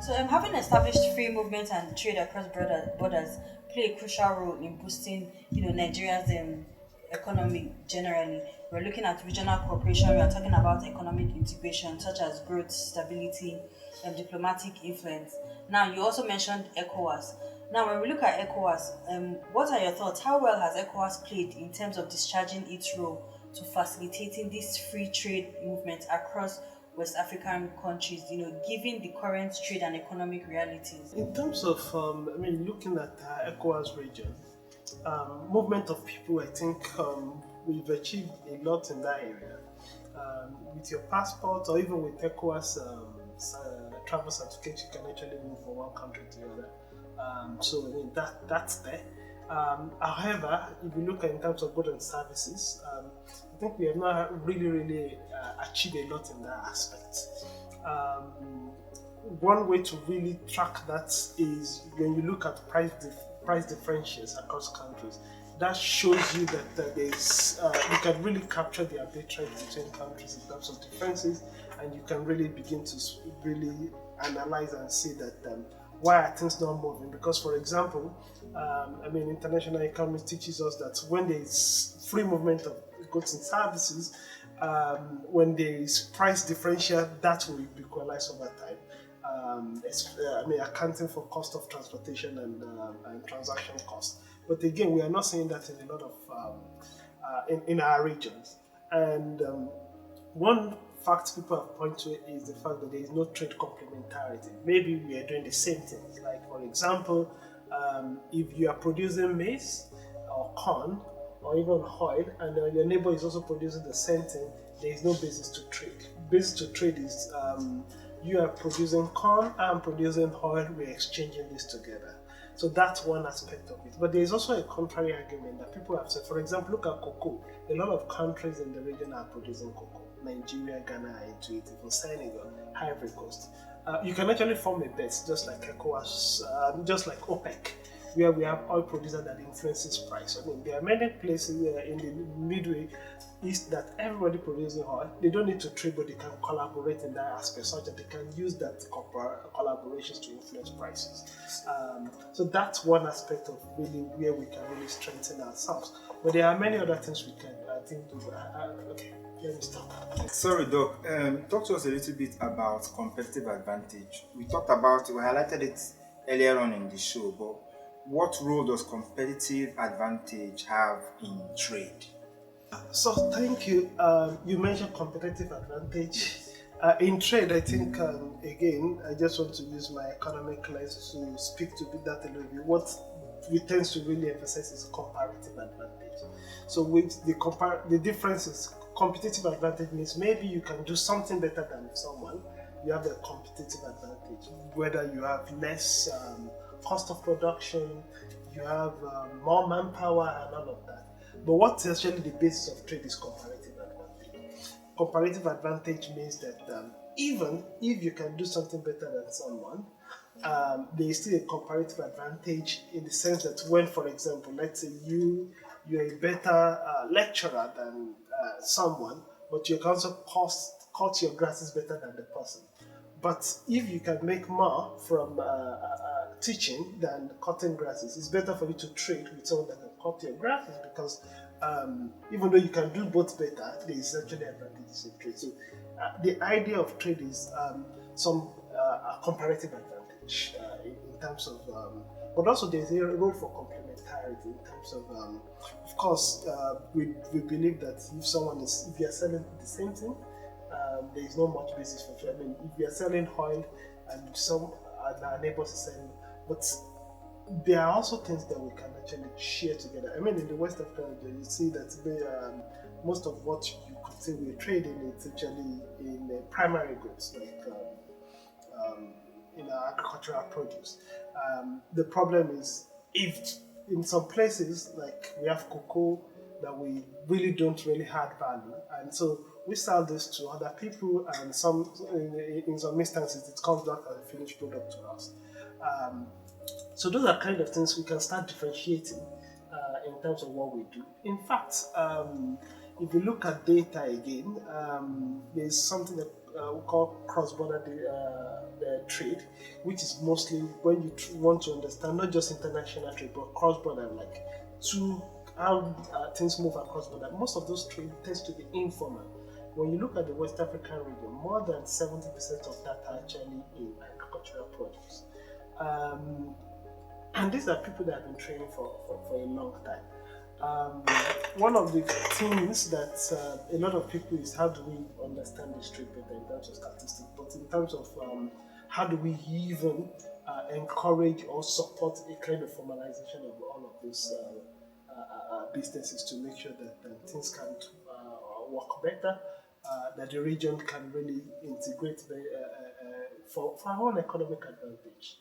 So, having established free movement and trade across borders play a crucial role in boosting, Nigeria's economy generally. We're looking at regional cooperation. We are talking about economic integration, such as growth, stability, and diplomatic influence. Now, you also mentioned ECOWAS. Now, when we look at ECOWAS, what are your thoughts? How well has ECOWAS played in terms of discharging its role to facilitating this free trade movement across West African countries, given the current trade and economic realities? In terms of, looking at ECOWAS region, movement of people, I think we've achieved a lot in that area. With your passport or even with ECOWAS travel certificate, you can actually move from one country to the other. So that's there. However, if you look at in terms of goods and services, I think we have not really achieved a lot in that aspect. One way to really track that is when you look at price differentials across countries. That shows you that you can really capture the arbitrage between countries in terms of differences, and you can really begin to really analyze and see that why are things not moving. Because, for example, international economics teaches us that when there is free movement of goods and services, when there is price differential, that will equalize over time. Accounting for cost of transportation and transaction costs. But again, we are not seeing that in a lot of in our regions. And one fact people have pointed to is the fact that there is no trade complementarity. Maybe we are doing the same things. Like, for example, if you are producing maize or corn or even oil, and your neighbor is also producing the same thing, there is no basis to trade. Basis to trade is you are producing corn, I'm producing oil, we're exchanging this together. So that's one aspect of it. But there is also a contrary argument that people have said. For example, look at cocoa. A lot of countries in the region are producing cocoa. Nigeria, Ghana are into it, even Senegal, Ivory Coast. You can actually form a bet, just like ECOWAS, just like OPEC, where we have oil producers that influences price. There are many places in the Midway East that everybody producing oil. They don't need to trade, but they can collaborate in that aspect, such that they can use that collaborations to influence prices. So that's one aspect of really where we can really strengthen ourselves. But there are many other things we can, I think, do. Okay, let me stop. Sorry, Doc. Talk to us a little bit about competitive advantage. We highlighted it earlier on in the show, but what role does competitive advantage have in trade? So thank you. You mentioned competitive advantage. In trade, I think, again, I just want to use my economic lens to speak to that a little bit. What we tend to really emphasize is comparative advantage. So with the difference is competitive advantage means maybe you can do something better than someone. You have the competitive advantage, whether you have less cost of production, you have more manpower and all of that. But what's actually the basis of trade is comparative advantage. Comparative advantage means that even if you can do something better than someone, there is still a comparative advantage in the sense that when, for example, let's say you're a better lecturer than someone, but you can also cut your grasses better than the person. But if you can make more from teaching than cutting grasses, it's better for you to trade with someone that can cut your grasses, because even though you can do both better, there is actually advantages in trade. So the idea of trade is some comparative advantage in terms of, but also there's a role for complementarity in terms of course, we believe that if you are selling the same thing, there is not much basis for trade. If we are selling oil and some our neighbors are selling, but there are also things that we can actually share together. In the West Africa, you see that most of what you could say we're trading is actually in primary goods, like in our agricultural produce. The problem is, if in some places, like we have cocoa that we really don't really add value, and so we sell this to other people, and in some instances it comes back as a finished product to us. So those are kind of things we can start differentiating in terms of what we do. In fact, if you look at data again, there's something that we call cross-border the trade, which is mostly when you want to understand not just international trade but cross-border, like to how things move across border. Most of those trade tends to be informal. When you look at the West African region, more than 70% of that are actually in agricultural produce. And these are people that have been training for a long time. One of the things that a lot of people is how do we understand this trade better in terms of statistics, but in terms of how do we even encourage or support a kind of formalization of all of these businesses to make sure that things can work better, that the region can really integrate for our own economic advantage.